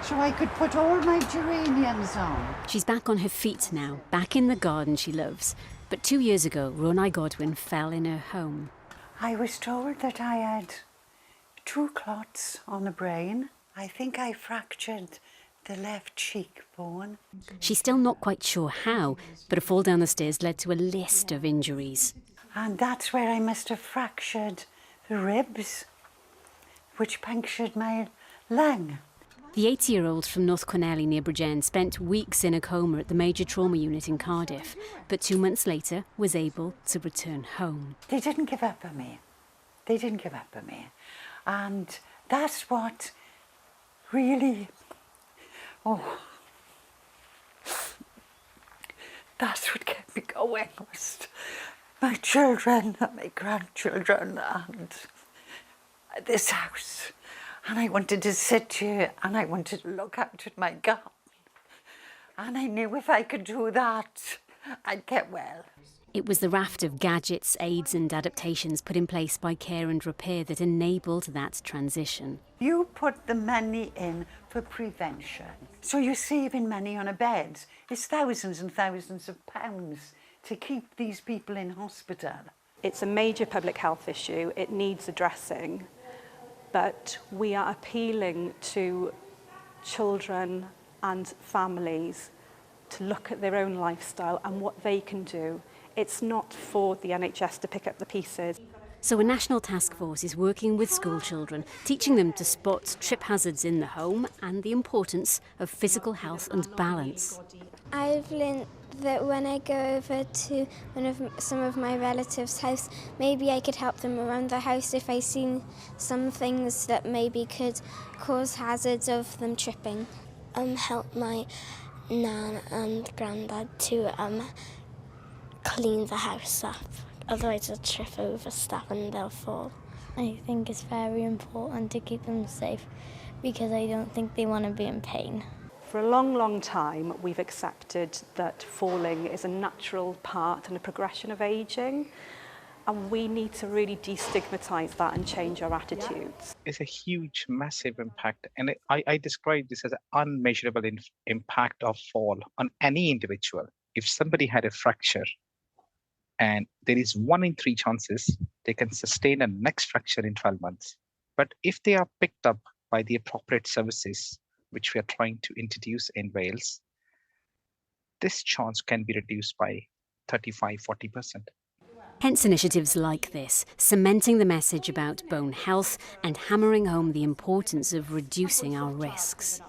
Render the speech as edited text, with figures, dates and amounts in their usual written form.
so I could put all my geraniums on. She's back on her feet now, back in the garden she loves. But 2 years ago, Ronau Godwin fell in her home. I was told that I had 2 clots on the brain. I think I fractured the left cheekbone. She's still not quite sure how, but a fall down the stairs led to a list of injuries. And that's where I must have fractured the ribs, which punctured my lung. The 80-year-old from North Cornelly near Bridgend spent weeks in a coma at the major trauma unit in Cardiff, but 2 months later was able to return home. They didn't give up on me. They didn't give up on me. And that's what really, that's what kept me going, was my children and my grandchildren and this house. And I wanted to sit here and I wanted to look out at my garden. And I knew if I could do that, I'd get well. It was the raft of gadgets, aids and adaptations put in place by Care and Repair that enabled that transition. You put the money in for prevention. So you're saving money on a bed. It's thousands and thousands of pounds to keep these people in hospital. It's a major public health issue. It needs addressing. But we are appealing to children and families to look at their own lifestyle and what they can do. It's not for the NHS to pick up the pieces. So a national task force is working with school children, teaching them to spot trip hazards in the home and the importance of physical health and balance. I've learned that when I go over to some of my relatives' house, maybe I could help them around the house if I see some things that maybe could cause hazards of them tripping. Help my nan and granddad to clean the house up, otherwise they'll trip over stuff and they'll fall. I think it's very important to keep them safe because I don't think they want to be in pain. For a long, long time, we've accepted that falling is a natural part and a progression of ageing, and we need to really destigmatise that and change our attitudes. It's a huge, massive impact, and I describe this as an unmeasurable impact of fall on any individual. If somebody had a fracture, and there is 1 in 3 chances they can sustain a next fracture in 12 months. But if they are picked up by the appropriate services, which we are trying to introduce in Wales, this chance can be reduced by 35–40%. Hence initiatives like this, cementing the message about bone health and hammering home the importance of reducing our risks.